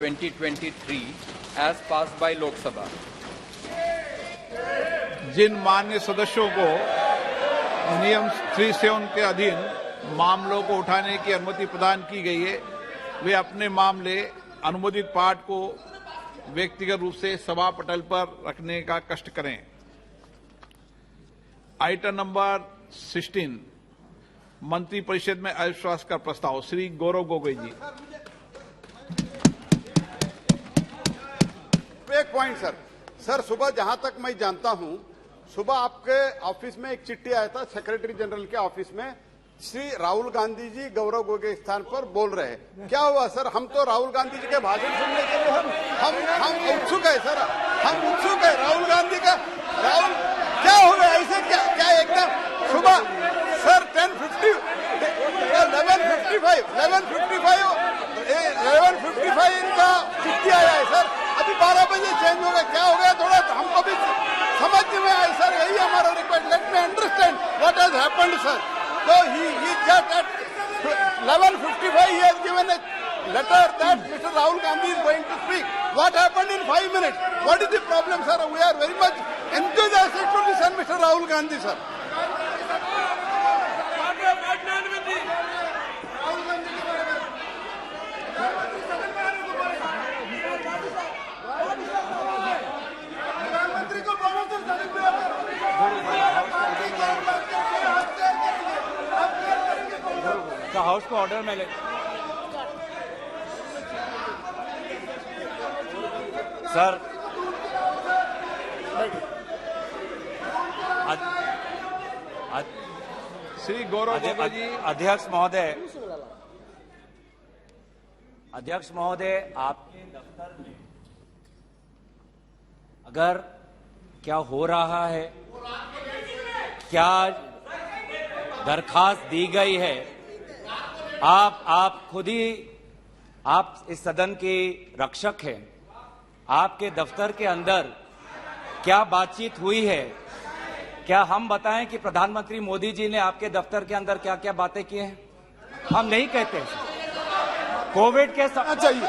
2023 as passed by Lok Sabha. जिन मान्य सदस्यों को नियम 37 के अधीन मामलों को उठाने की अनुमति प्रदान की गई है, वे अपने मामले अनुमोदित पाठ को व्यक्तिगत रूप से सभा पटल पर रखने का कष्ट करें। आइटम नंबर 16, मंत्रिपरिषद में अविश्वास का प्रस्ताव। श्री गौरव गोगोई जी। एक पॉइंट सर, सुबह जहां तक मैं जानता हूं, सुबह आपके ऑफिस में एक चिट्ठी आया था सेक्रेटरी जनरल के ऑफिस में, श्री राहुल गांधी जी गौरव गोगोई के स्थान पर बोल रहे हैं। क्या हुआ सर? हम तो राहुल गांधी जी के भाषण सुनने के लिए हम उत्सुक है सर, हम उत्सुक है राहुल गांधी का। राहुल क्या हो गया ऐसे? क्या एकदम सुबह सर 11:55 इनका चिट्ठी आया है सर, अभी 12 बजे चेंज हो गया। क्या हो गया? थोड़ा हमको भी समझ में आए सर, यही हमारा request. Let me understand what has happened sir. So he just at 11:55 he has given a letter that Mr. Rahul Gandhi is going to speak. What happened in 5 minutes? What is the problem, sir? We are very much enthusiastic to listen Mr. Rahul Gandhi, sir. House को order में ले। Sir Shri Gaurav Gogoi जी। अध्यक्ष महोदय, आपके दफ्तर में अगर क्या हो रहा है, क्या दरखास्त दी गई है, आप खुद ही, आप इस सदन के रक्षक हैं। आपके दफ्तर के अंदर क्या बातचीत हुई है? क्या हम बताएं कि प्रधानमंत्री मोदी जी ने आपके दफ्तर के अंदर क्या क्या बातें की हैं? हम नहीं कहते। कोविड के चाहिए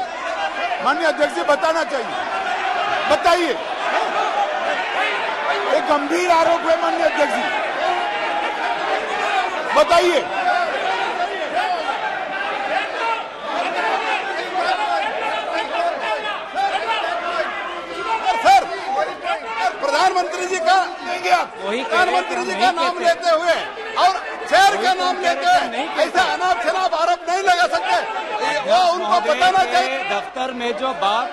माननीय अध्यक्ष जी, बताना चाहिए। बताइए, एक गंभीर आरोप है माननीय अध्यक्ष जी, बताइए। प्रधानमंत्री जी का प्रधानमंत्री जी का नाम लेते हुए और चेयर का नाम लेते हुए ऐसा अनाप शनाप आरोप नहीं लगा सकते। वो उनको बताना चाहिए। दफ्तर में जो बात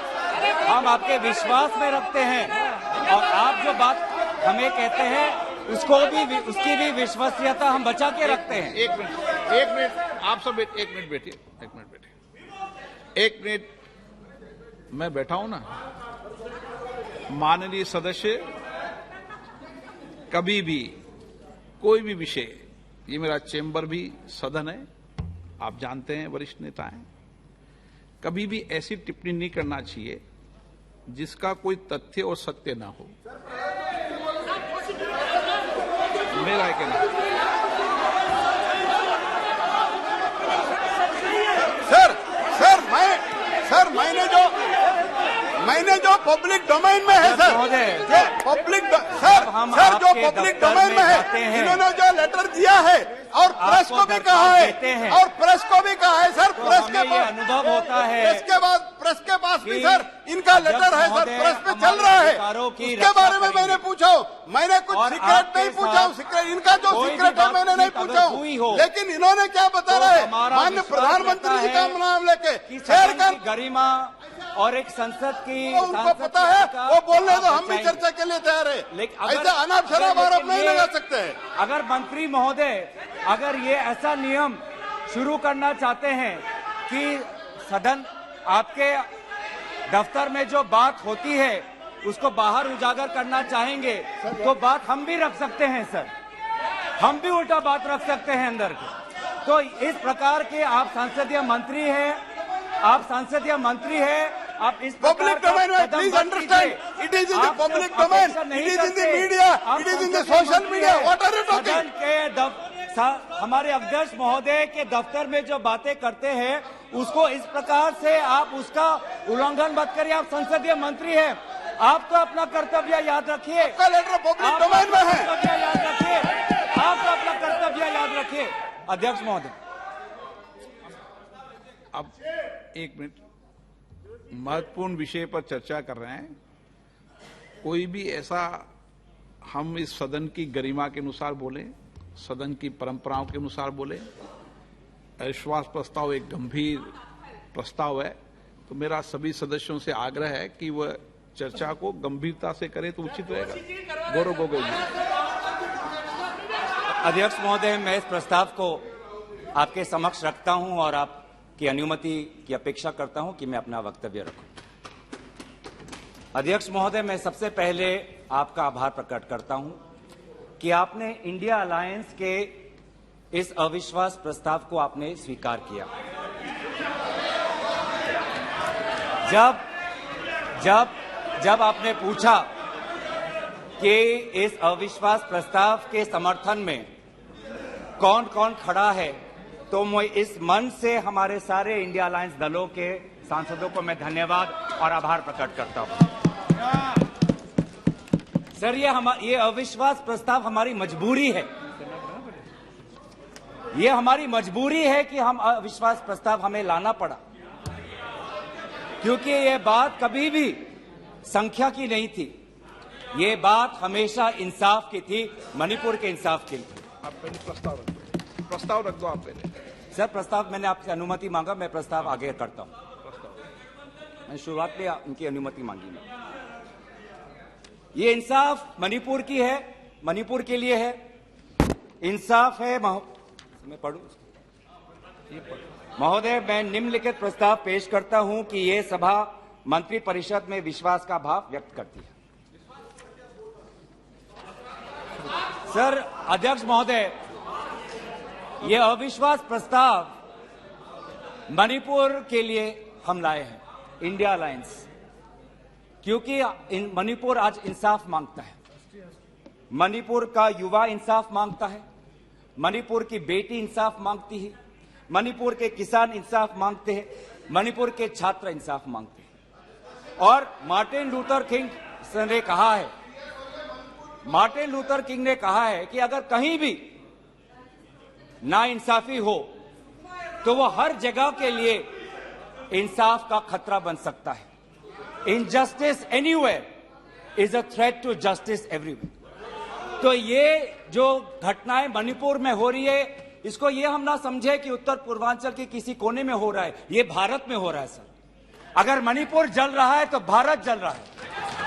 हम आपके विश्वास में रखते हैं और आप जो बात हमें कहते हैं उसकी भी विश्वसनीयता हम बचा के रखते हैं। एक मिनट आप सब एक मिनट बैठिए। एक मिनट मैं बैठा हूं ना। माननीय सदस्य, कभी भी कोई भी विषय, ये मेरा चेंबर भी सदन है, आप जानते हैं, वरिष्ठ नेता हैं, कभी भी ऐसी टिप्पणी नहीं करना चाहिए जिसका कोई तथ्य और सत्य ना हो। मेरा कहना मैंने जो पब्लिक डोमेन में है सर, जो पब्लिक जो पब्लिक डोमेन में है, इन्होंने जो लेटर दिया है और प्रेस को भी कहा है, सर। प्रेस के पास अनुभव होता है, प्रेस के पास भी सर इनका लेटर है सर, प्रेस पे चल रहा है। उसके बारे में मैंने पूछा, मैंने कुछ सीक्रेट नहीं पूछा, सीक्रेट इनका जो सीक्रेट है मैंने नहीं पूछा, लेकिन इन्होंने क्या बता रहे हैं माननीय प्रधानमंत्री जी का नाम लेके शेयर कर गरिमा और एक संसद की, उनको पता है, वो बोलने तो हम भी चर्चा के लिए तैयार है, लेकिन ऐसा अनाप शनाप आरोप नहीं लगा सकते हैं। अगर मंत्री महोदय, अगर ये ऐसा नियम शुरू करना चाहते हैं कि सदन, आपके दफ्तर में जो बात होती है उसको बाहर उजागर करना चाहेंगे तो बात हम भी रख सकते हैं सर, हम भी उल्टा बात रख सकते हैं अंदर के। तो इस प्रकार के आप संसदीय मंत्री हैं, आप इस पब्लिक डोमेन में please understand, it is in the public domain, it is in the media, it is in the social media. What are you talking? हमारे अध्यक्ष महोदय के दफ्तर में जो बातें करते हैं उसको इस प्रकार से आप उसका उल्लंघन मत करिए। आप संसदीय मंत्री हैं, आप तो अपना कर्तव्य याद रखिए। आपका लेटर पब्लिक डोमेन में है। कर्तव्य याद रखिए, आप तो अपना कर्तव्य याद रखिए। अध्यक्ष महोदय, अब एक मिनट, महत्वपूर्ण विषय पर चर्चा कर रहे हैं। कोई भी ऐसा, हम इस सदन की गरिमा के अनुसार बोले, सदन की परंपराओं के अनुसार बोले। अविश्वास प्रस्ताव एक गंभीर प्रस्ताव है, तो मेरा सभी सदस्यों से आग्रह है कि वह चर्चा को गंभीरता से करें तो उचित रहेगा। गौरव गोगोई जी। अध्यक्ष महोदय, मैं इस प्रस्ताव को आपके समक्ष रखता हूं और आपकी अनुमति की अपेक्षा करता हूं कि मैं अपना वक्तव्य रखूं। अध्यक्ष महोदय, मैं सबसे पहले आपका आभार प्रकट करता हूं कि आपने इंडिया अलायंस के इस अविश्वास प्रस्ताव को आपने स्वीकार किया। जब आपने पूछा कि इस अविश्वास प्रस्ताव के समर्थन में कौन कौन खड़ा है, तो मैं इस मंच से हमारे सारे इंडिया अलायंस दलों के सांसदों को मैं धन्यवाद और आभार प्रकट करता हूं। सर, ये अविश्वास प्रस्ताव हमारी मजबूरी है। ये हमारी मजबूरी है कि हम अविश्वास प्रस्ताव हमें लाना पड़ा, क्योंकि ये बात कभी भी संख्या की नहीं थी। ये बात हमेशा इंसाफ की थी, मणिपुर के इंसाफ की थी। आप पहले प्रस्ताव रख दो आप पहले। सर, प्रस्ताव मैंने आपसे अनुमति मांगा, मैं प्रस्ताव आगे करता हूं। मैंने शुरुआत में उनकी अनुमति मांगी। ये इंसाफ मणिपुर की है, मणिपुर के लिए है। इंसाफ है। मैं पढ़ूं महोदय, मैं निम्नलिखित प्रस्ताव पेश करता हूं कि ये सभा मंत्री परिषद में विश्वास का भाव व्यक्त करती है। सर, अध्यक्ष महोदय, ये अविश्वास प्रस्ताव मणिपुर के लिए हम लाए हैं, इंडिया अलायंस, क्योंकि मणिपुर आज इंसाफ मांगता है। मणिपुर का युवा इंसाफ मांगता है, मणिपुर की बेटी इंसाफ मांगती है, मणिपुर के किसान इंसाफ मांगते हैं, मणिपुर के छात्र इंसाफ मांगते हैं। और मार्टिन लूथर किंग ने कहा है, मार्टिन लूथर किंग ने कहा है कि अगर कहीं भी नाइंसाफी हो तो वो हर जगह के लिए इंसाफ का खतरा बन सकता है। Injustice anywhere is a threat to justice everywhere. तो ये जो घटनाएं मणिपुर में हो रही है, इसको ये हम ना समझे कि उत्तर पूर्वांचल के किसी कोने में हो रहा है, ये भारत में हो रहा है। सर, अगर मणिपुर जल रहा है तो भारत जल रहा है।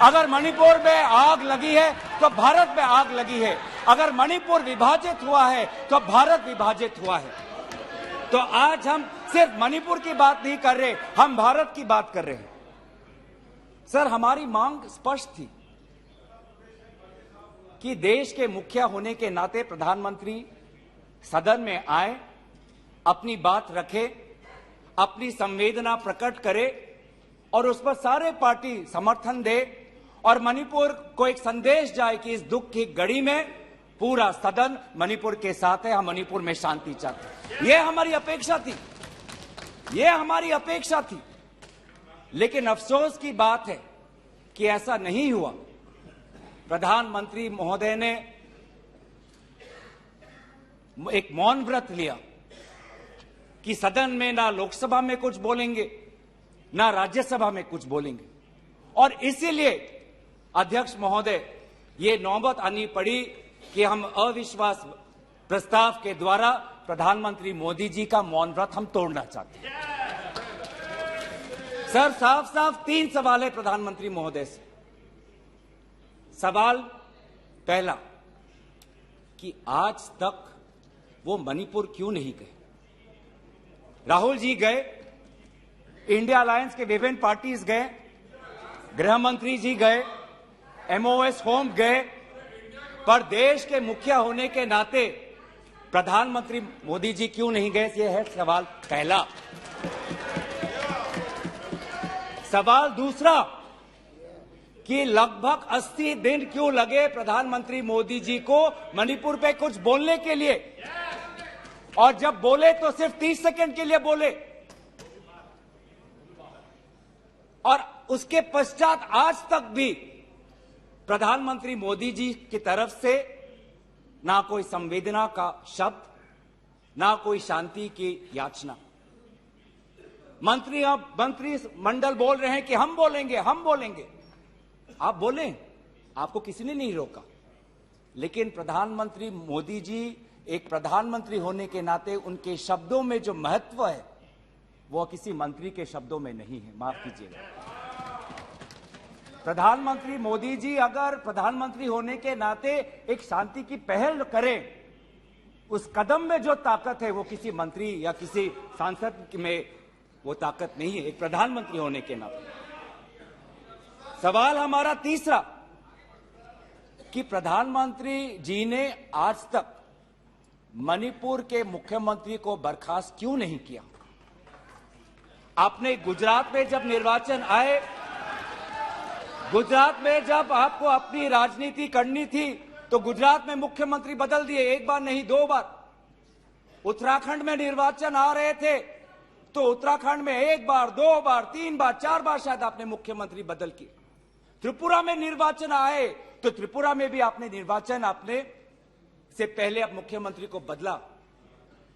अगर मणिपुर में आग लगी है तो भारत में आग लगी है। अगर मणिपुर विभाजित हुआ है तो भारत विभाजित हुआ है। तो आज हम सिर्फ मणिपुर की बात नहीं कर रहे, हम भारत की बात कर रहे हैं। सर, हमारी मांग स्पष्ट थी कि देश के मुखिया होने के नाते प्रधानमंत्री सदन में आए, अपनी बात रखे, अपनी संवेदना प्रकट करे और उस पर सारे पार्टी समर्थन दे और मणिपुर को एक संदेश जाए कि इस दुख की घड़ी में पूरा सदन मणिपुर के साथ है, हम मणिपुर में शांति चाहते हैं। यह हमारी अपेक्षा थी, यह हमारी अपेक्षा थी। लेकिन अफसोस की बात है कि ऐसा नहीं हुआ। प्रधानमंत्री महोदय ने एक मौन व्रत लिया कि सदन में ना लोकसभा में कुछ बोलेंगे, ना राज्यसभा में कुछ बोलेंगे। और इसीलिए अध्यक्ष महोदय, ये नौबत आनी पड़ी कि हम अविश्वास प्रस्ताव के द्वारा प्रधानमंत्री मोदी जी का मौन व्रत हम तोड़ना चाहते हैं। सर, साफ साफ 3 सवाल है प्रधानमंत्री महोदय से। सवाल पहला कि आज तक वो मणिपुर क्यों नहीं गए? राहुल जी गए, इंडिया अलायंस के विभिन्न पार्टीज गए, गृह मंत्री जी गए, एमओएस होम गए, पर देश के मुखिया होने के नाते प्रधानमंत्री मोदी जी क्यों नहीं गए? ये है सवाल पहला। सवाल दूसरा कि लगभग 80 दिन क्यों लगे प्रधानमंत्री मोदी जी को मणिपुर पे कुछ बोलने के लिए, और जब बोले तो सिर्फ 30 सेकंड के लिए बोले। और उसके पश्चात आज तक भी प्रधानमंत्री मोदी जी की तरफ से ना कोई संवेदना का शब्द, ना कोई शांति की याचना। मंत्री मंडल बोल रहे हैं कि हम बोलेंगे, हम बोलेंगे। आप बोलें, आपको किसी ने नहीं रोका। लेकिन प्रधानमंत्री मोदी जी एक प्रधानमंत्री होने के नाते उनके शब्दों में जो महत्व है वो किसी मंत्री के शब्दों में नहीं है। माफ कीजिएगा। प्रधानमंत्री मोदी जी अगर प्रधानमंत्री होने के नाते एक शांति की पहल करें, उस कदम में जो ताकत है वो किसी मंत्री या किसी सांसद में वो ताकत नहीं है, एक प्रधानमंत्री होने के नाते। सवाल हमारा तीसरा कि प्रधानमंत्री जी ने आज तक मणिपुर के मुख्यमंत्री को बर्खास्त क्यों नहीं किया? आपने गुजरात में जब निर्वाचन आए, गुजरात में जब आपको अपनी राजनीति करनी थी तो गुजरात में मुख्यमंत्री बदल दिए, एक बार नहीं 2 बार। उत्तराखंड में निर्वाचन आ रहे थे तो उत्तराखंड में 1 बार, 2 बार, 3 बार, 4 बार शायद आपने मुख्यमंत्री बदल किए। त्रिपुरा में निर्वाचन आए तो त्रिपुरा में भी आपने निर्वाचन आपने से पहले आप मुख्यमंत्री को बदला।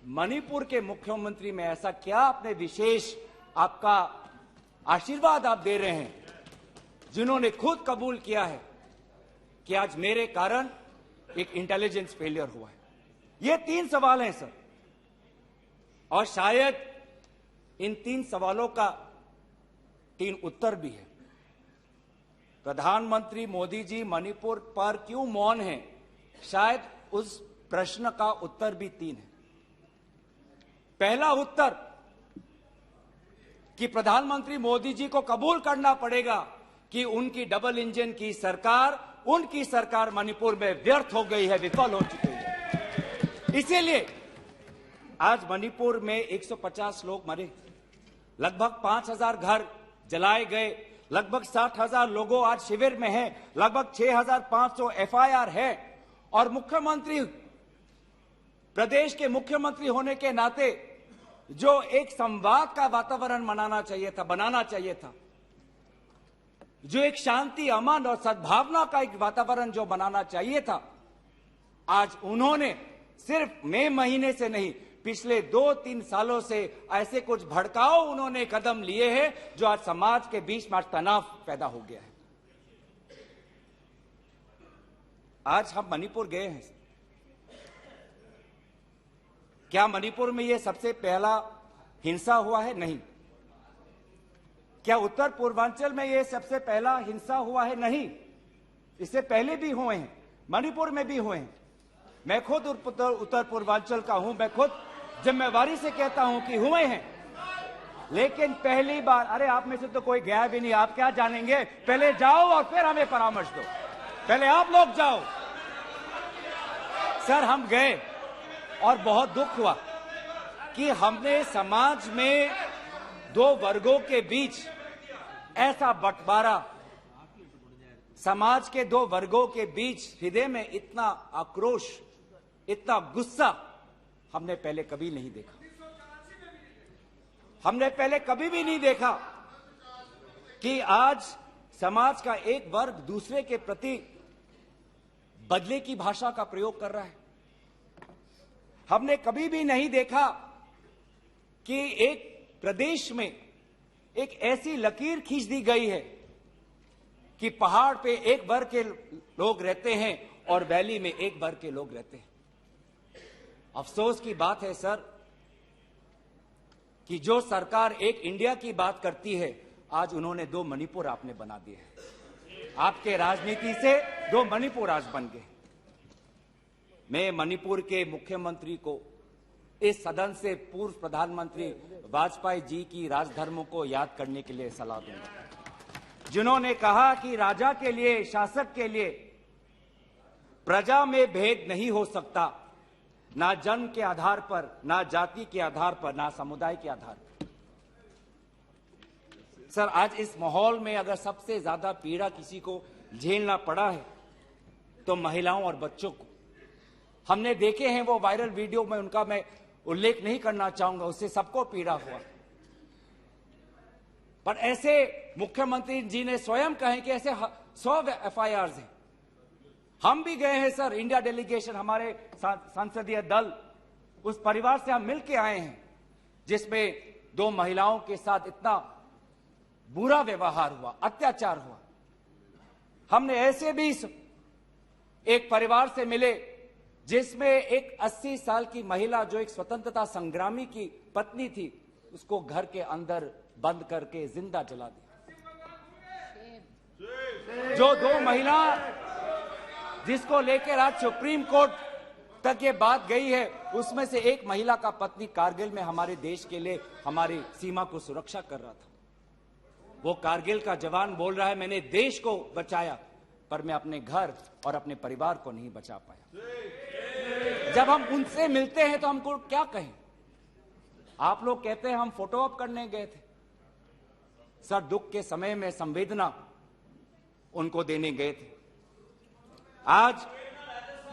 मणिपुर के मुख्यमंत्री में ऐसा क्या आपने विशेष आपका आशीर्वाद आप दे रहे हैं जिन्होंने खुद कबूल किया है कि आज मेरे कारण एक इंटेलिजेंस फेलियर हुआ है? ये 3 सवाल हैं सर, और शायद इन 3 सवालों का 3 उत्तर भी है। प्रधानमंत्री मोदी जी मणिपुर पर क्यों मौन हैं? शायद उस प्रश्न का उत्तर भी 3 है। पहला उत्तर कि प्रधानमंत्री मोदी जी को कबूल करना पड़ेगा कि उनकी डबल इंजन की सरकार, उनकी सरकार मणिपुर में व्यर्थ हो गई है, विफल हो चुकी है। इसीलिए आज मणिपुर में 150 लोग मरे, लगभग 5000 घर जलाए गए, लगभग 60,000 लोगों आज शिविर में हैं, लगभग 6500 FIR है। और मुख्यमंत्री, प्रदेश के मुख्यमंत्री होने के नाते जो एक संवाद का वातावरण बनाना चाहिए था, जो एक शांति, अमन और सद्भावना का एक वातावरण जो बनाना चाहिए था, आज उन्होंने सिर्फ मई महीने से नहीं, पिछले 2-3 सालों से ऐसे कुछ भड़काऊ उन्होंने कदम लिए हैं जो आज समाज के बीच में तनाव पैदा हो गया है। आज हम मणिपुर गए हैं, क्या मणिपुर में यह सबसे पहला हिंसा हुआ है? नहीं। क्या उत्तर पूर्वांचल में यह सबसे पहला हिंसा हुआ है? नहीं। इससे पहले भी हुए हैं, मणिपुर में भी हुए हैं। मैं खुद उत्तर पूर्वांचल का हूं, मैं खुद जिम्मेवारी से कहता हूं कि हुए हैं, लेकिन पहली बार, अरे आप में से तो कोई गया भी नहीं, आप क्या जानेंगे? पहले जाओ और फिर हमें परामर्श दो, पहले आप लोग जाओ। सर हम गए और बहुत दुख हुआ कि हमने समाज में 2 वर्गों के बीच ऐसा बंटवारा, समाज के 2 वर्गों के बीच हृदय में इतना आक्रोश, इतना गुस्सा हमने पहले कभी नहीं देखा। हमने पहले कभी भी नहीं देखा कि आज समाज का एक वर्ग दूसरे के प्रति बदले की भाषा का प्रयोग कर रहा है। हमने कभी भी नहीं देखा कि एक प्रदेश में एक ऐसी लकीर खींच दी गई है कि पहाड़ पे एक वर्ग के लोग रहते हैं और वैली में एक वर्ग के लोग रहते हैं। अफसोस की बात है सर कि जो सरकार एक इंडिया की बात करती है, आज उन्होंने 2 मणिपुर आपने बना दिए हैं। आपके राजनीति से 2 मणिपुर आज बन गए। मैं मणिपुर के मुख्यमंत्री को, इस सदन से पूर्व प्रधानमंत्री वाजपेयी जी की राजधर्मों को याद करने के लिए सलाह दूंगा, जिन्होंने कहा कि राजा के लिए, शासक के लिए प्रजा में भेद नहीं हो सकता, ना जन्म के आधार पर, ना जाति के आधार पर, ना समुदाय के आधार पर। सर आज इस माहौल में अगर सबसे ज्यादा पीड़ा किसी को झेलना पड़ा है तो महिलाओं और बच्चों को। हमने देखे हैं वो वायरल वीडियो में, उनका मैं उल्लेख नहीं करना चाहूंगा, उससे सबको पीड़ा हुआ। पर ऐसे मुख्यमंत्री जी ने स्वयं कहे कि ऐसे 100 FIRs हैं। हम भी गए हैं सर, इंडिया डेलीगेशन, हमारे संसदीय दल, उस परिवार से हम मिलके आए हैं जिसमें 2 महिलाओं के साथ इतना बुरा व्यवहार हुआ, अत्याचार हुआ। हमने ऐसे भी एक परिवार से मिले जिसमें एक 80 साल की महिला जो एक स्वतंत्रता संग्रामी की पत्नी थी, उसको घर के अंदर बंद करके जिंदा जला दिया। जो 2 महिला जिसको लेकर आज सुप्रीम कोर्ट तक ये बात गई है, उसमें से एक महिला का पत्नी कारगिल में हमारे देश के लिए हमारी सीमा को सुरक्षा कर रहा था। वो कारगिल का जवान बोल रहा है मैंने देश को बचाया, पर मैं अपने घर और अपने परिवार को नहीं बचा पाया। जब हम उनसे मिलते हैं तो हमको क्या कहें? आप लोग कहते हैं हम फोटो ऑप करने गए थे। सर, दुख के समय में संवेदना उनको देने गए थे। आज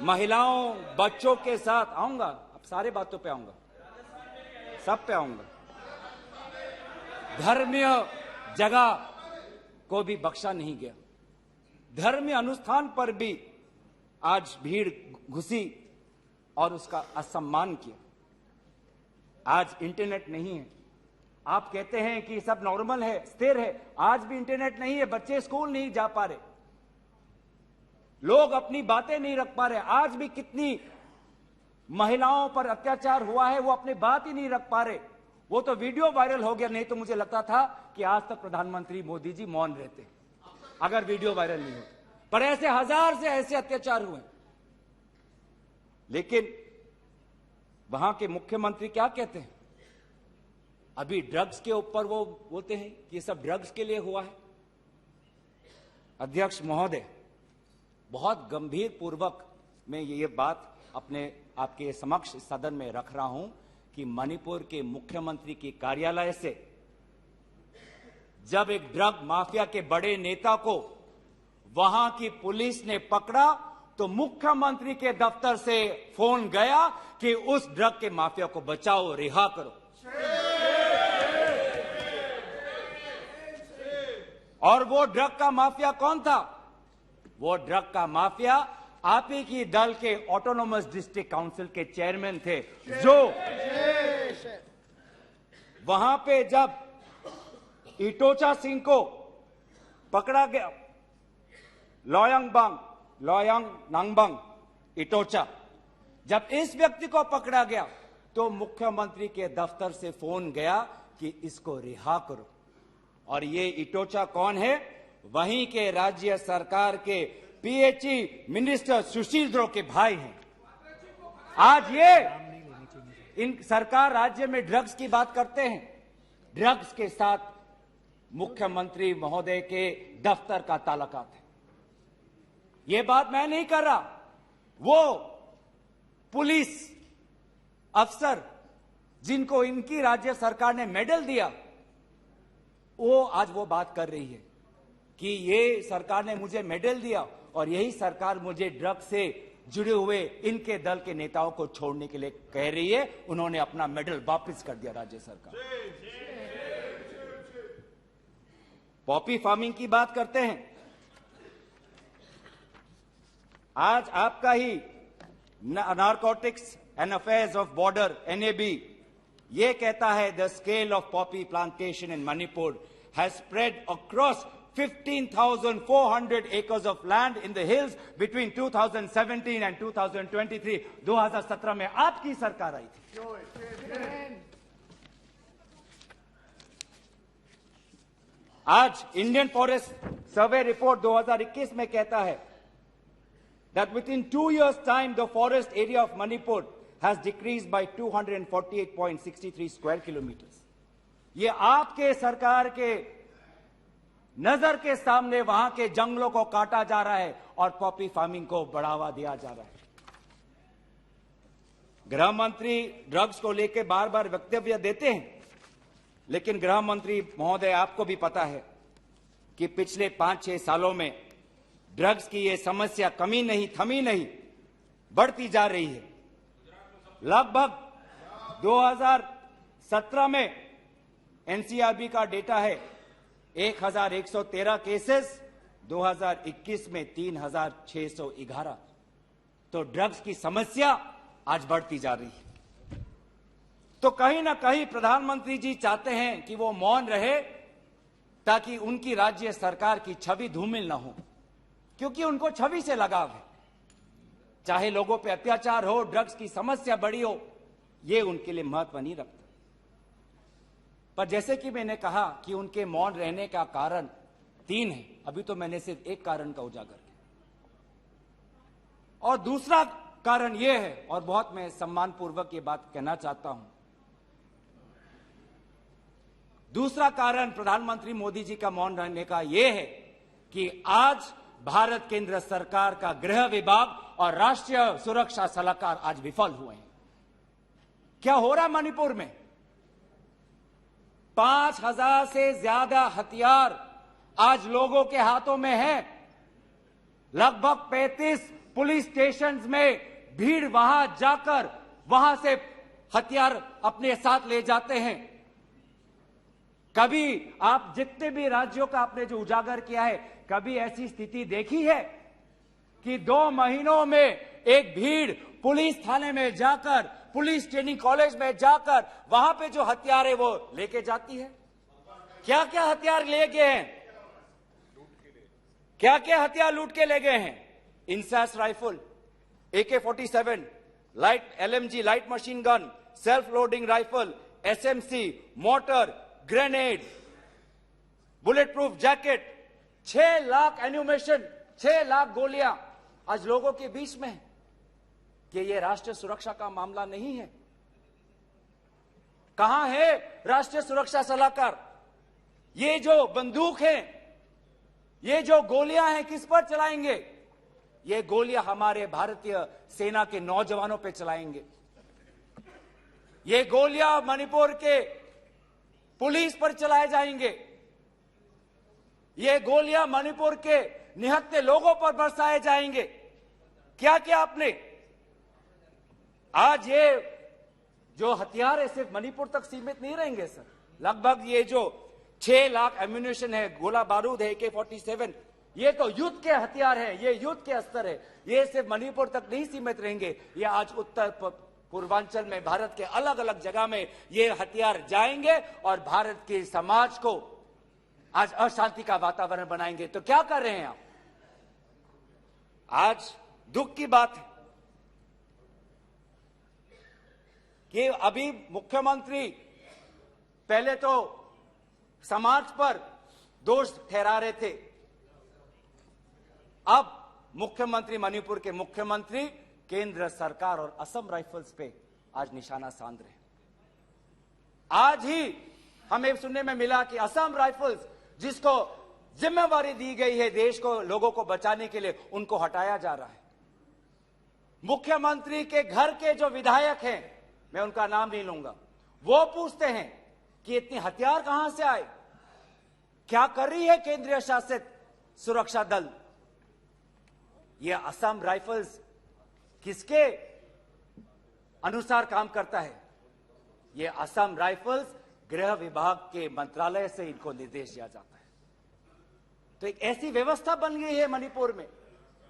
महिलाओं, बच्चों के साथ आऊंगा, अब सारे बातों पे आऊंगा, सब पे आऊंगा। धर्मीय जगह को भी बख्शा नहीं गया। धर्मीय अनुष्ठान पर भी आज भीड़ घुसी और उसका असम्मान किया। आज इंटरनेट नहीं है। आप कहते हैं कि सब नॉर्मल है, स्थिर है, आज भी इंटरनेट नहीं है, बच्चे स्कूल नहीं जा पा रहे, लोग अपनी बातें नहीं रख पा रहे। आज भी कितनी महिलाओं पर अत्याचार हुआ है, वो अपनी बात ही नहीं रख पा रहे। वो तो वीडियो वायरल हो गया, नहीं तो मुझे लगता था कि आज तक प्रधानमंत्री मोदी जी मौन रहते अगर वीडियो वायरल नहीं होता। पर ऐसे हजार से ऐसे अत्याचार हुए। लेकिन वहां के मुख्यमंत्री क्या कहते हैं? अभी ड्रग्स के ऊपर वो बोलते हैं कि ये सब ड्रग्स के लिए हुआ है। अध्यक्ष महोदय, बहुत गंभीर पूर्वक मैं ये बात अपने आपके समक्ष सदन में रख रहा हूं कि मणिपुर के मुख्यमंत्री के कार्यालय से जब एक ड्रग माफिया के बड़े नेता को वहां की पुलिस ने पकड़ा तो मुख्यमंत्री के दफ्तर से फोन गया कि उस ड्रग के माफिया को बचाओ, रिहा करो। और वो ड्रग का माफिया कौन था? वो ड्रग का माफिया आप ही की दल के ऑटोनोमस डिस्ट्रिक्ट काउंसिल के चेयरमैन थे, जो वहां पे जब इटोचा सिंह को पकड़ा गया, लोयांग नांगबंग इटोचा, जब इस व्यक्ति को पकड़ा गया तो मुख्यमंत्री के दफ्तर से फोन गया कि इसको रिहा करो। और ये इटोचा कौन है? वहीं के राज्य सरकार के PHE मिनिस्टर सुशील द्रो के भाई हैं। आज ये इन सरकार राज्य में ड्रग्स की बात करते हैं, ड्रग्स के साथ मुख्यमंत्री महोदय के दफ्तर का ताल्लुकात है। ये बात मैं नहीं कर रहा, वो पुलिस अफसर जिनको इनकी राज्य सरकार ने मेडल दिया, वो आज वो बात कर रही है कि ये सरकार ने मुझे मेडल दिया और यही सरकार मुझे ड्रग्स से जुड़े हुए इनके दल के नेताओं को छोड़ने के लिए कह रही है। उन्होंने अपना मेडल वापस कर दिया राज्य सरकार। पॉपी फार्मिंग की बात करते हैं। आज आपका ही narcotics and affairs of border NAB ये कहता है the scale of poppy plantation in Manipur has spread across 15,400 acres of land in the hills between 2017 and 2023। 2017 में आपकी सरकार आई थी। आज इंडियन फॉरेस्ट सर्वे रिपोर्ट 2021 में कहता है that within 2 years time the forest area of Manipur has decreased by 248.63 square kilometers। ये आपके सरकार के नजर के सामने वहां के जंगलों को काटा जा रहा है और पॉपी फार्मिंग को बढ़ावा दिया जा रहा है। गृह मंत्री ड्रग्स को लेकर बार बार वक्तव्य देते हैं, लेकिन गृह मंत्री महोदय आपको भी पता है कि पिछले 5-6 सालों में ड्रग्स की ये समस्या कमी नहीं, थमी नहीं, बढ़ती जा रही है। लगभग 2017 में NCRB का डेटा है 1113 केसेस, 2021 में 3611। तो ड्रग्स की समस्या आज बढ़ती जा रही है। तो कहीं ना कहीं प्रधानमंत्री जी चाहते हैं कि वो मौन रहे ताकि उनकी राज्य सरकार की छवि धूमिल ना हो, क्योंकि उनको छवि से लगाव है। चाहे लोगों पे अत्याचार हो, ड्रग्स की समस्या बड़ी हो, ये उनके लिए महत्व नहीं रखता। पर जैसे कि मैंने कहा कि उनके मौन रहने का कारण 3 है, अभी तो मैंने सिर्फ एक कारण का उजागर किया। और दूसरा कारण यह है, और बहुत मैं सम्मानपूर्वक ये बात कहना चाहता हूं, दूसरा कारण प्रधानमंत्री मोदी जी का मौन रहने का यह है कि आज भारत केंद्र सरकार का गृह विभाग और राष्ट्रीय सुरक्षा सलाहकार आज विफल हुए हैं। क्या हो रहा है मणिपुर में? 5000 से ज्यादा हथियार आज लोगों के हाथों में है। लगभग 35 पुलिस स्टेशंस में भीड़ वहां जाकर वहां से हथियार अपने साथ ले जाते हैं। कभी आप जितने भी राज्यों का आपने जो उजागर किया है, कभी ऐसी स्थिति देखी है कि 2 महीनों में एक भीड़ पुलिस थाने में जाकर, पुलिस ट्रेनिंग कॉलेज में जाकर वहां पे जो हथियार है वो लेके जाती है? क्या क्या हथियार ले गए हैं? क्या क्या हथियार लूट के ले गए हैं? INSAS rifle, AK-47, light LMG light machine gun, self loading rifle, SMC, motor, grenade, bullet proof jacket, 6 lakh ammunition, 6 lakh गोलियां आज लोगों के बीच में है। कि ये राष्ट्रीय सुरक्षा का मामला नहीं है? कहां है राष्ट्रीय सुरक्षा सलाहकार? ये जो बंदूक है, ये जो गोलियां हैं, किस पर चलाएंगे? ये गोलियां हमारे भारतीय सेना के नौजवानों पे चलाएंगे। ये गोलियां मणिपुर के पुलिस पर चलाए जाएंगे। ये गोलियां मणिपुर के निहत्थे लोगों पर बरसाए जाएंगे। क्या क्या आपने आज ये जो हथियार है सिर्फ मणिपुर तक सीमित नहीं रहेंगे सर। लगभग ये जो 6 लाख एम्यूनेशन है, गोला बारूद है, AK-47, ये तो युद्ध के हथियार है, ये युद्ध के अस्त्र है। ये सिर्फ मणिपुर तक नहीं सीमित रहेंगे, ये आज उत्तर पूर्वांचल में भारत के अलग अलग जगह में ये हथियार जाएंगे और भारत के समाज को आज अशांति का वातावरण बनाएंगे। तो क्या कर रहे हैं आप? आज दुख की बात है कि अभी मुख्यमंत्री पहले तो समाज पर दोष ठहरा रहे थे, अब मुख्यमंत्री, मणिपुर के मुख्यमंत्री केंद्र सरकार और असम राइफल्स पे आज निशाना साध रहे हैं। आज ही हमें सुनने में मिला कि असम राइफल्स, जिसको जिम्मेवारी दी गई है देश को, लोगों को बचाने के लिए, उनको हटाया जा रहा है। मुख्यमंत्री के घर के जो विधायक हैं, मैं उनका नाम नहीं लूंगा, वो पूछते हैं कि इतने हथियार कहां से आए? क्या कर रही है केंद्रीय शासित सुरक्षा दल? ये असम राइफल्स किसके अनुसार काम करता है? ये असम राइफल्स गृह विभाग के मंत्रालय से इनको निर्देश दिया जाता है। तो एक ऐसी व्यवस्था बन गई है मणिपुर में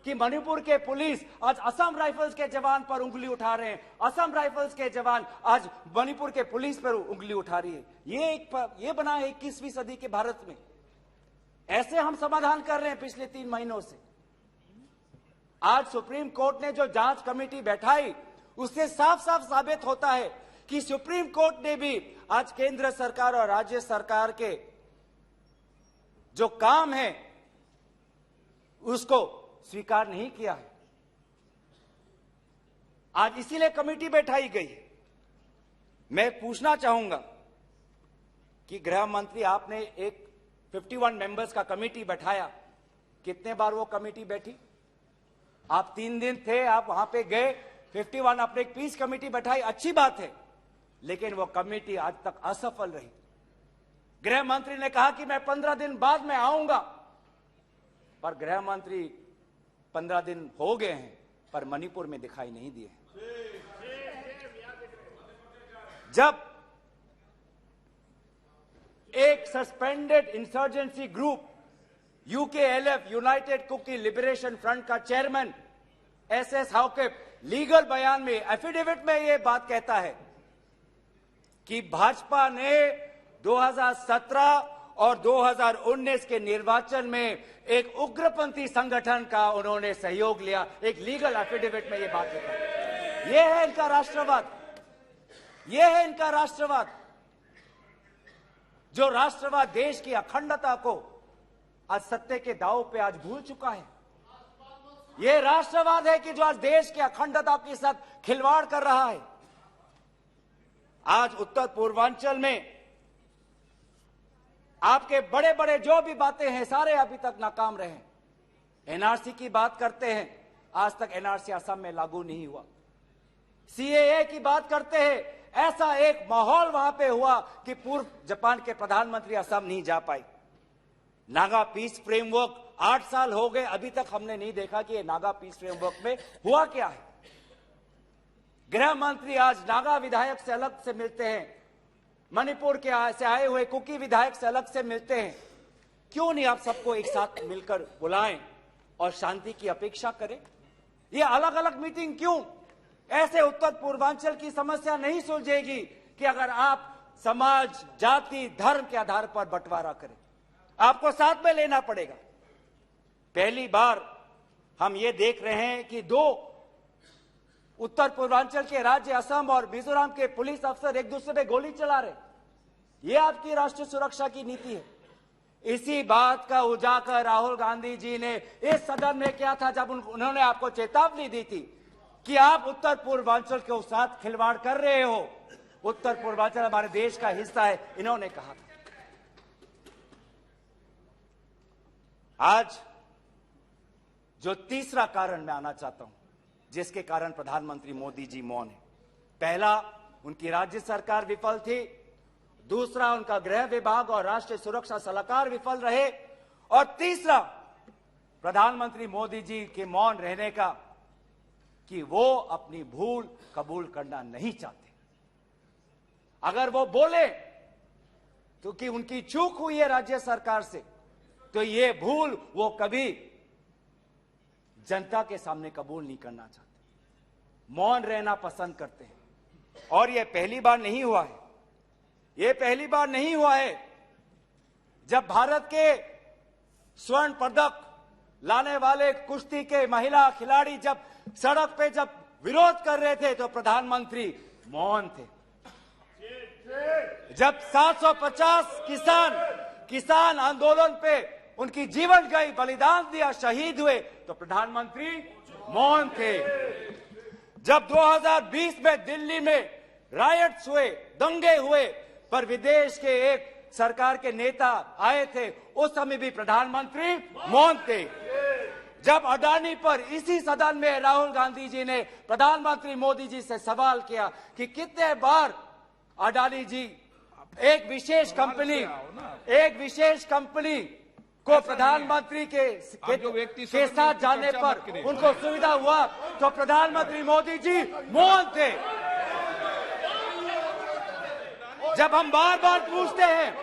कि मणिपुर के पुलिस आज असम राइफल्स के जवान पर उंगली उठा रहे हैं, असम राइफल्स के जवान आज मणिपुर के पुलिस पर उंगली उठा रही है। ये बना है 21वीं सदी के भारत में। ऐसे हम समाधान कर रहे हैं पिछले 3 महीनों से। आज सुप्रीम कोर्ट ने जो जांच कमेटी बैठाई, उससे साफ साफ साबित होता है कि सुप्रीम कोर्ट ने भी आज केंद्र सरकार और राज्य सरकार के जो काम है उसको स्वीकार नहीं किया है। आज इसीलिए कमेटी बैठाई गई है। मैं पूछना चाहूंगा कि गृह मंत्री, आपने एक 51 मेंबर्स का कमेटी बैठाया, कितने बार वो कमेटी बैठी? आप 3 दिन थे, आप वहां पे गए, 51 आपने एक पीस कमेटी बैठाई, अच्छी बात है, लेकिन वो कमेटी आज तक असफल रही। गृह मंत्री ने कहा कि मैं 15 दिन बाद में आऊंगा, पर गृह मंत्री 15 दिन हो गए हैं पर मणिपुर में दिखाई नहीं दिए। जब एक suspended insurgency group UKLF United Kuki Liberation Front का चेयरमैन एसएस हाउकेप लीगल बयान में एफिडेविट में यह बात कहता है कि भाजपा ने 2017 और 2019 के निर्वाचन में एक उग्रपंथी संगठन का उन्होंने सहयोग लिया। एक लीगल एफिडेविट में यह बात लिखा है। यह है इनका राष्ट्रवाद, यह है इनका राष्ट्रवाद, जो राष्ट्रवाद देश की अखंडता को आज सत्य के दांव पे आज भूल चुका है। यह राष्ट्रवाद है कि जो आज देश की अखंडता के साथ खिलवाड़ कर रहा है। आज उत्तर पूर्वांचल में आपके बड़े बड़े जो भी बातें हैं सारे अभी तक नाकाम रहे। एनआरसी की बात करते हैं, आज तक एनआरसी असम में लागू नहीं हुआ। सीएए की बात करते हैं, ऐसा एक माहौल वहां पे हुआ कि पूर्व जापान के प्रधानमंत्री असम नहीं जा पाए। नागा पीस फ्रेमवर्क 8 साल हो गए, अभी तक हमने नहीं देखा कि ये नागा पीस फ्रेमवर्क में हुआ क्या है। गृह मंत्री आज नागा विधायक से अलग से मिलते हैं, मणिपुर के से आए हुए कुकी विधायक से अलग से मिलते हैं। क्यों नहीं आप सबको एक साथ मिलकर बुलाएं और शांति की अपेक्षा करें? ये अलग अलग मीटिंग क्यों? ऐसे उत्तर पूर्वांचल की समस्या नहीं सुलझेगी कि अगर आप समाज, जाति, धर्म के आधार पर बंटवारा करें। आपको साथ में लेना पड़ेगा। पहली बार हम ये देख रहे हैं कि 2 उत्तर पूर्वांचल के राज्य असम और मिजोरम के पुलिस अफसर एक दूसरे पे गोली चला रहे। ये आपकी राष्ट्रीय सुरक्षा की नीति है। इसी बात का उजागर राहुल गांधी जी ने इस सदन में किया था जब उन्होंने आपको चेतावनी दी थी कि आप उत्तर पूर्वांचल के साथ खिलवाड़ कर रहे हो। उत्तर पूर्वांचल हमारे देश का हिस्सा है, इन्होंने कहा था। आज जो तीसरा कारण मैं आना चाहता हूं जिसके कारण प्रधानमंत्री मोदी जी मौन है। पहला, उनकी राज्य सरकार विफल थी। दूसरा, उनका गृह विभाग और राष्ट्रीय सुरक्षा सलाहकार विफल रहे। और तीसरा, प्रधानमंत्री मोदी जी के मौन रहने का कि वो अपनी भूल कबूल करना नहीं चाहते। अगर वो बोले तो कि उनकी चूक हुई है राज्य सरकार से, तो ये भूल वो कभी जनता के सामने कबूल नहीं करना चाहते, मौन रहना पसंद करते हैं। और यह पहली बार नहीं हुआ है, यह पहली बार नहीं हुआ है जब भारत के स्वर्ण पदक लाने वाले कुश्ती के महिला खिलाड़ी जब सड़क पे जब विरोध कर रहे थे तो प्रधानमंत्री मौन थे। जब 750 किसान आंदोलन पे उनकी जीवन गई, बलिदान दिया, शहीद हुए तो प्रधानमंत्री मौन थे। जब 2020 में दिल्ली में रायट्स हुए, दंगे हुए, पर विदेश के एक सरकार के नेता आए थे, उस समय भी प्रधानमंत्री मौन थे। जब अडानी पर इसी सदन में राहुल गांधी जी ने प्रधानमंत्री मोदी जी से सवाल किया कि कितने बार अडानी जी एक विशेष कंपनी को प्रधानमंत्री के साथ जाने पर उनको सुविधा हुआ, तो प्रधानमंत्री मोदी जी मौन थे। जब हम बार बार पूछते हैं,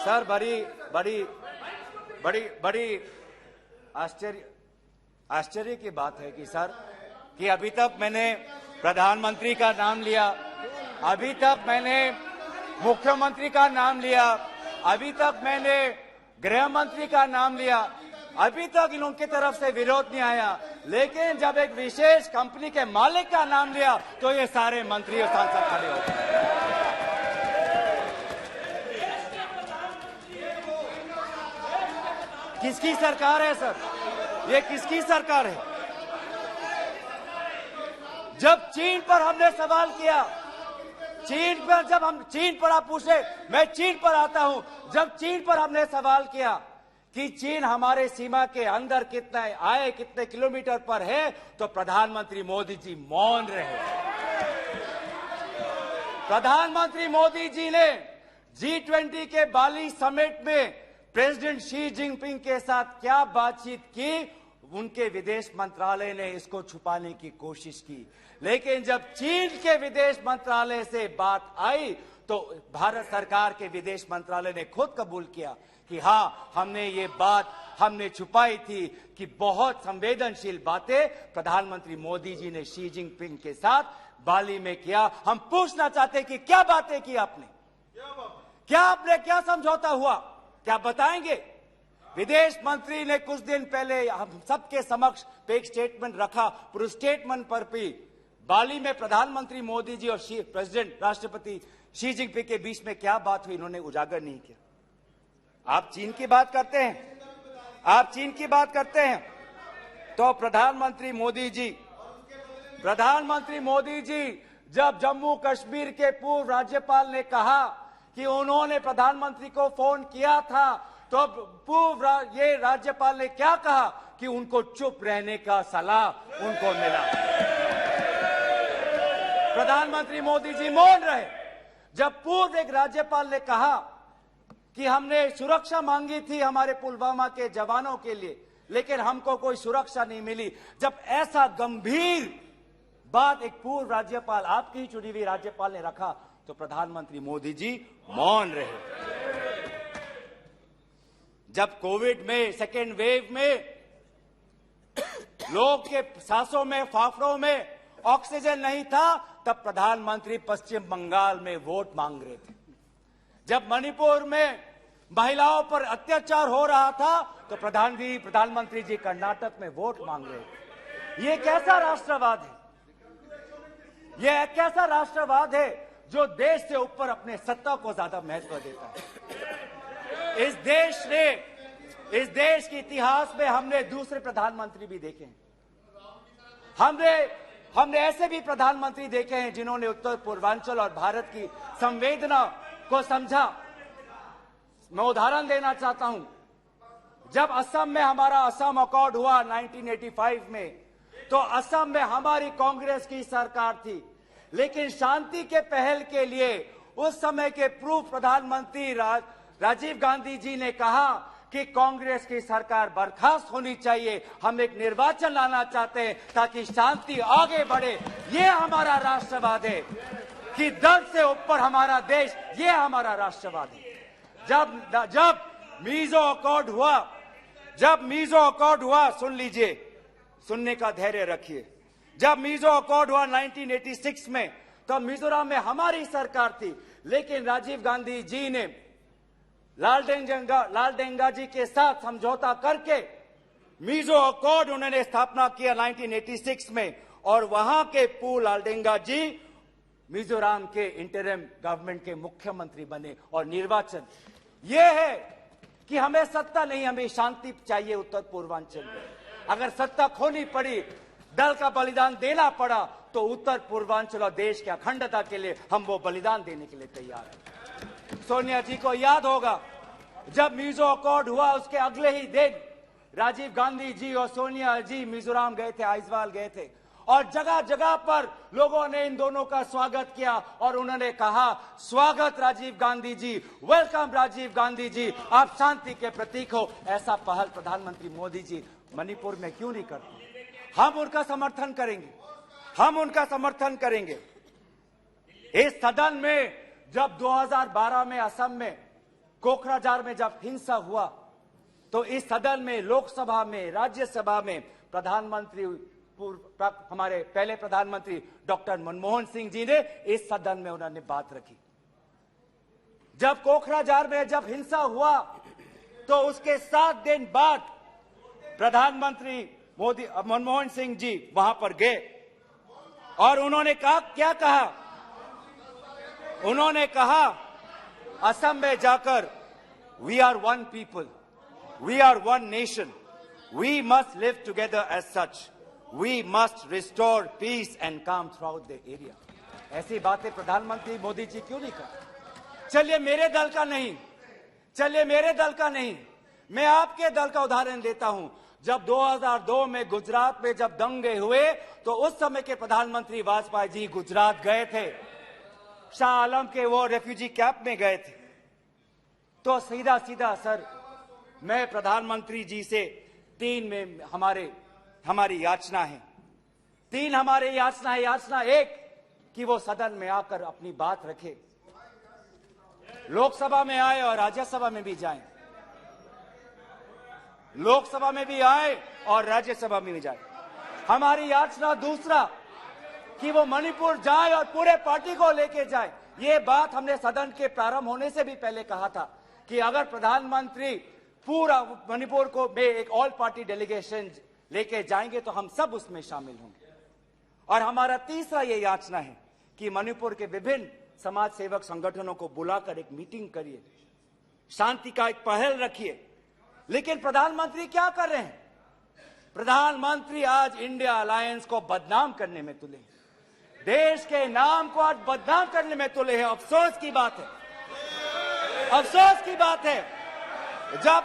सर बड़ी आश्चर्य की बात है कि सर कि अभी तक मैंने प्रधानमंत्री का नाम लिया, अभी तक मैंने मुख्यमंत्री का नाम लिया, अभी तक मैंने गृह मंत्री का नाम लिया, अभी तक इनकी तरफ से विरोध नहीं आया, लेकिन जब एक विशेष कंपनी के मालिक का नाम लिया तो ये सारे मंत्री और सांसद खड़े हो गए। किसकी सरकार है सर? ये किसकी सरकार है? जब चीन पर हमने सवाल किया, चीन पर आप पूछे, मैं चीन पर आता हूं। जब चीन पर हमने सवाल किया कि चीन हमारे सीमा के अंदर कितने किलोमीटर पर है, तो प्रधानमंत्री मोदी जी मौन रहे। प्रधानमंत्री मोदी जी ने G20 के बाली समिट में प्रेसिडेंट शी जिनपिंग के साथ क्या बातचीत की, उनके विदेश मंत्रालय ने इसको छुपाने की कोशिश की, लेकिन जब चीन के विदेश मंत्रालय से बात आई तो भारत सरकार के विदेश मंत्रालय ने खुद कबूल किया कि हाँ, हमने ये बात छुपाई थी कि बहुत संवेदनशील बातें प्रधानमंत्री मोदी जी ने शी जिनपिंग के साथ बाली में किया। हम पूछना चाहते हैं कि क्या बातें की आपने, क्या समझौता हुआ, क्या बताएंगे? विदेश मंत्री ने कुछ दिन पहले हम सबके समक्ष एक स्टेटमेंट रखा, पर उस स्टेटमेंट पर भी बाली में प्रधानमंत्री मोदी जी और प्रेसिडेंट राष्ट्रपति शी जिनपिंग के बीच में क्या बात हुई, इन्होंने उजागर नहीं किया। आप चीन की बात करते हैं, तो प्रधानमंत्री मोदी जी जब जम्मू कश्मीर के पूर्व राज्यपाल ने कहा कि उन्होंने प्रधानमंत्री को फोन किया था, तो पूर्व ये राज्यपाल ने क्या कहा कि उनको चुप रहने का सलाह उनको मिला। प्रधानमंत्री मोदी जी मौन रहे। जब पूर्व एक राज्यपाल ने कहा कि हमने सुरक्षा मांगी थी हमारे पुलवामा के जवानों के लिए, लेकिन हमको कोई सुरक्षा नहीं मिली। जब ऐसा गंभीर बात एक पूर्व राज्यपाल, आपकी ही चुनी हुई राज्यपाल ने रखा, तो प्रधानमंत्री मोदी जी मौन रहे। जब कोविड में सेकेंड वेव में लोग के सांसों में, फाफड़ों में ऑक्सीजन नहीं था, तब प्रधानमंत्री पश्चिम बंगाल में वोट मांग रहे थे। जब मणिपुर में महिलाओं पर अत्याचार हो रहा था, तो प्रधानमंत्री जी कर्नाटक में वोट मांग रहे थे। ये कैसा राष्ट्रवाद है? यह कैसा राष्ट्रवाद है जो देश से ऊपर अपने सत्ता को ज्यादा महत्व देता है? इस देश के इतिहास में हमने दूसरे प्रधानमंत्री भी देखे हैं। हमने ऐसे भी प्रधानमंत्री देखे हैं जिन्होंने उत्तर पूर्वांचल और भारत की संवेदना को समझा। मैं उदाहरण देना चाहता हूं। जब असम में हमारा असम अकॉर्ड हुआ 1985 में, तो असम में हमारी कांग्रेस की सरकार थी, लेकिन शांति के पहल के लिए उस समय के पूर्व प्रधानमंत्री राजीव गांधी जी ने कहा कि कांग्रेस की सरकार बर्खास्त होनी चाहिए, हम एक निर्वाचन लाना चाहते हैं ताकि शांति आगे बढ़े। ये हमारा राष्ट्रवाद है कि दल से ऊपर हमारा देश, ये हमारा राष्ट्रवाद है। जब मीजो अकॉर्ड हुआ, सुन लीजिए, सुनने का धैर्य रखिए। जब मीजो अकॉर्ड हुआ 1986 में, तो मिजोरम में हमारी सरकार थी, लेकिन राजीव गांधी जी ने लालडेंगा जी के साथ समझौता करके मीजो अकॉर्ड उन्होंने स्थापना किया 1986 में, और वहां के पूर्व लालडेंगा जी मिजोरम के इंटरिम गवर्नमेंट के मुख्यमंत्री बने। और निर्वाचन ये है कि हमें सत्ता नहीं, हमें शांति चाहिए उत्तर पूर्वांचल में। अगर सत्ता खोनी पड़ी, दल का बलिदान देना पड़ा, तो उत्तर पूर्वांचल और देश की अखंडता के लिए हम वो बलिदान देने के लिए तैयार हैं। सोनिया जी को याद होगा, जब मीजो अकॉर्ड हुआ उसके अगले ही दिन राजीव गांधी जी और सोनिया जी मिजोरम गए थे, आइजवाल गए थे, और जगह जगह पर लोगों ने इन दोनों का स्वागत किया और उन्होंने कहा, स्वागत राजीव गांधी जी, वेलकम राजीव गांधी जी, आप शांति के प्रतीक हो। ऐसा पहल प्रधानमंत्री मोदी जी मणिपुर में क्यों नहीं करते? हम उनका समर्थन करेंगे। इस सदन में जब 2012 में असम में कोकराझार में जब हिंसा हुआ, तो इस सदन में, लोकसभा में, राज्यसभा में हमारे पहले प्रधानमंत्री डॉक्टर मनमोहन सिंह जी ने इस सदन में उन्होंने बात रखी। जब कोकराझार में जब हिंसा हुआ, तो उसके 7 दिन बाद प्रधानमंत्री मनमोहन सिंह जी वहां पर गए और उन्होंने क्या कहा? उन्होंने कहा असम में जाकर, we are one people, we are one nation, we must live together as such, we must restore peace and calm throughout the area. ऐसी बातें प्रधानमंत्री मोदी जी क्यों नहीं करते? चलिए मेरे दल का नहीं, मैं आपके दल का उदाहरण देता हूं। जब 2002 में गुजरात में जब दंगे हुए, तो उस समय के प्रधानमंत्री वाजपेयी जी गुजरात गए थे, शाह आलम के वो रेफ्यूजी कैंप में गए थे। तो सीधा सर, मैं प्रधानमंत्री जी से तीन में हमारी याचना है। तीन हमारे याचना है। याचना एक कि वो सदन में आकर अपनी बात रखे, लोकसभा में आए और राज्यसभा में भी जाएं, लोकसभा में भी आए और राज्यसभा में भी जाए। हमारी याचना दूसरा कि वो मणिपुर जाए और पूरे पार्टी को लेके जाए। ये बात हमने सदन के प्रारंभ होने से भी पहले कहा था कि अगर प्रधानमंत्री पूरा मणिपुर को में एक ऑल पार्टी डेलीगेशन लेके जाएंगे तो हम सब उसमें शामिल होंगे। और हमारा तीसरा ये याचना है कि मणिपुर के विभिन्न समाज सेवक संगठनों को बुलाकर एक मीटिंग करिए, शांति का एक पहल रखिए। लेकिन प्रधानमंत्री क्या कर रहे हैं? प्रधानमंत्री आज इंडिया अलायंस को बदनाम करने में तुले हैं, देश के नाम को आज बदनाम करने में तुले हैं। अफसोस की बात है, अफसोस की बात है, जब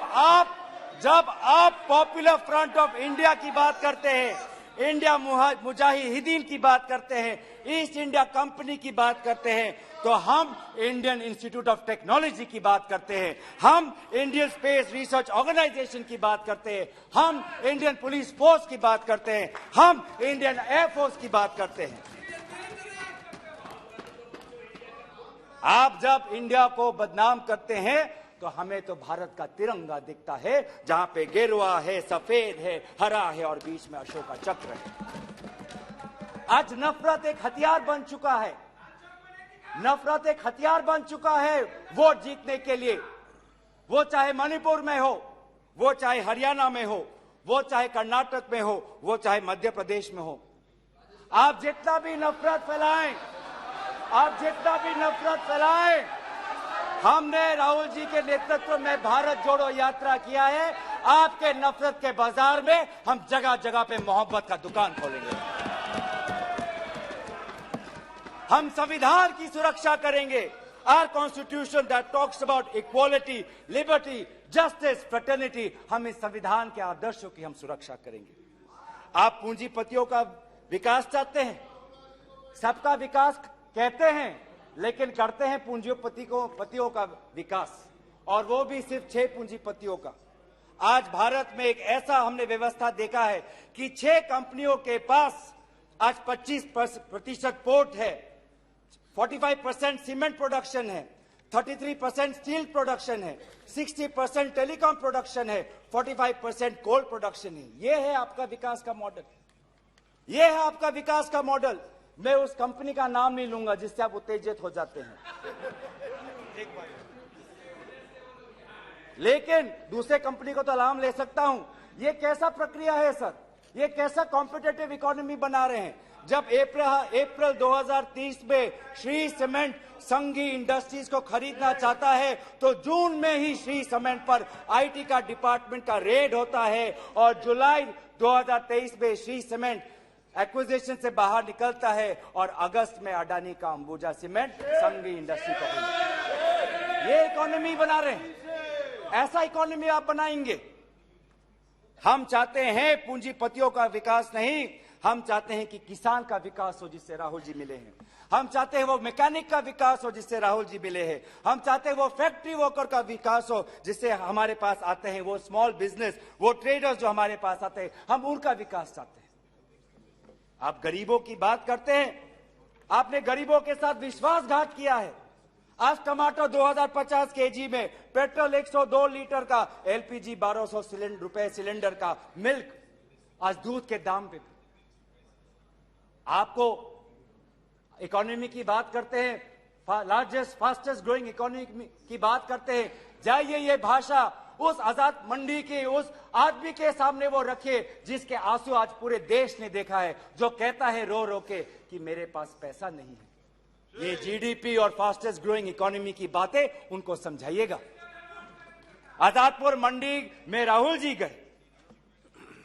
आप पॉपुलर फ्रंट ऑफ इंडिया की बात करते हैं, इंडिया मुजाहिदीन की बात करते हैं, ईस्ट इंडिया कंपनी की बात करते हैं, तो हम इंडियन इंस्टीट्यूट ऑफ टेक्नोलॉजी की बात करते हैं, हम इंडियन स्पेस रिसर्च ऑर्गेनाइजेशन की बात करते हैं, हम इंडियन पुलिस फोर्स की बात करते हैं, हम इंडियन एयरफोर्स की बात करते हैं। आप जब इंडिया को बदनाम करते हैं तो हमें तो भारत का तिरंगा दिखता है, जहां पे गेरुआ है, सफेद है, हरा है और बीच में अशोक का चक्र है। आज नफरत एक हथियार बन चुका है, नफरत एक हथियार बन चुका है वोट जीतने के लिए। वो चाहे मणिपुर में हो, वो चाहे हरियाणा में हो, वो चाहे कर्नाटक में हो, वो चाहे मध्य प्रदेश में हो। आप जितना भी नफरत फैलाएं, आप जितना भी नफरत फैलाएं, हमने राहुल जी के नेतृत्व में भारत जोड़ो यात्रा किया है। आपके नफरत के बाजार में हम जगह जगह पे मोहब्बत का दुकान खोलेंगे। हम संविधान की सुरक्षा करेंगे। Our constitution that talks about equality, liberty, justice, fraternity, हम इस संविधान के आदर्शों की हम सुरक्षा करेंगे। आप पूंजीपतियों का विकास चाहते हैं, सबका विकास कहते हैं, लेकिन करते हैं पूंजीपतियों का विकास, और वो भी सिर्फ 6 पूंजीपतियों का। आज भारत में एक ऐसा हमने व्यवस्था देखा है कि 6 कंपनियों के पास आज 25% पोर्ट है, 45% सीमेंट प्रोडक्शन है, 33% स्टील प्रोडक्शन है, 60% टेलीकॉम प्रोडक्शन है, 45% कोल प्रोडक्शन है। ये है आपका विकास का मॉडल, ये है आपका विकास का मॉडल। मैं उस कंपनी का नाम नहीं लूंगा जिससे आप उत्तेजित हो जाते हैं, लेकिन दूसरे कंपनी को तो नाम ले सकता हूं। ये कैसा प्रक्रिया है सर? ये कैसा कॉम्पिटेटिव इकोनॉमी बना रहे हैं? जब अप्रैल 2030 में श्री सीमेंट संघी इंडस्ट्रीज को खरीदना चाहता है तो जून में ही श्री सीमेंट पर आईटी का डिपार्टमेंट का रेड होता है, और जुलाई 2023 में श्री सीमेंट एक्विजिशन से बाहर निकलता है, और अगस्त में अडानी का अंबुजा सीमेंट संघी इंडस्ट्री को खरीदता है। ये इकोनॉमी बना रहे हैं, ऐसा इकोनॉमी आप बनाएंगे? हम चाहते हैं पूंजीपतियों का विकास नहीं, हम चाहते हैं कि किसान का विकास हो जिससे राहुल जी मिले हैं। हम चाहते हैं वो मैकेनिक का विकास हो जिससे राहुल जी मिले हैं। हम चाहते हैं वो फैक्ट्री वर्कर का विकास हो जिससे हमारे पास आते हैं, वो स्मॉल बिजनेस, वो ट्रेडर्स जो हमारे पास आते हैं, हम उनका विकास चाहते हैं। आप गरीबों की बात करते हैं, आपने गरीबों के साथ विश्वासघात किया है। आज टमाटर 2050 केजी में, पेट्रोल 102 लीटर का, एलपीजी 1200 रुपए सिलेंडर का, मिल्क आज दूध के दाम पे। आपको इकोनॉमी की बात करते हैं, लार्जेस्ट फास्टेस्ट ग्रोइंग इकोनॉमी की बात करते हैं, जाइए ये भाषा उस आजाद मंडी के उस आदमी के सामने वो रखिए जिसके आंसू आज पूरे देश ने देखा है, जो कहता है रो रो के कि मेरे पास पैसा नहीं है। ये जीडीपी और फास्टेस्ट ग्रोइंग इकोनॉमी की बातें उनको समझाइएगा। आजादपुर मंडी में राहुल जी गए,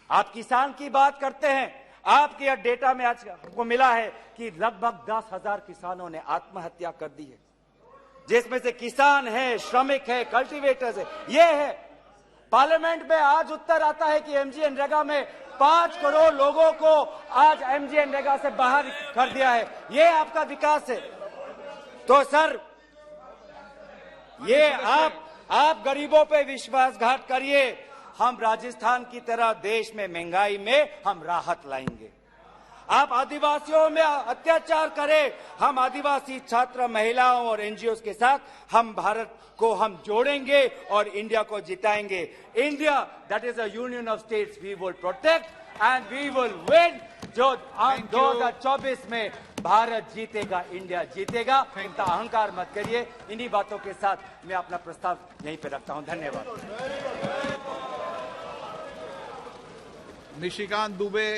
आप किसान की बात करते हैं, आपके डेटा में आज हमको मिला है कि लगभग 10,000 किसानों ने आत्महत्या कर दी है, जिसमें से किसान है, श्रमिक है, कल्टीवेटर्स है। ये है पार्लियामेंट में आज उत्तर आता है कि एमजीएनरेगा में 5 करोड़ लोगों को आज एमजीएनरेगा से बाहर कर दिया है। ये आपका विकास है? तो सर ये आप गरीबों पे विश्वासघात करिए, हम राजस्थान की तरह देश में महंगाई में हम राहत लाएंगे। आप आदिवासियों में अत्याचार करें, हम आदिवासी छात्र, महिलाओं और एनजीओ के साथ हम भारत को हम जोड़ेंगे और इंडिया को जिताएंगे। India that is a union of states we will protect and we will win. जो 2024 में भारत जीतेगा, इंडिया जीतेगा। इतना अहंकार मत करिए। इन्हीं बातों के साथ मैं अपना प्रस्ताव यहीं पे रखता हूं। धन्यवाद। निशिकांत दुबे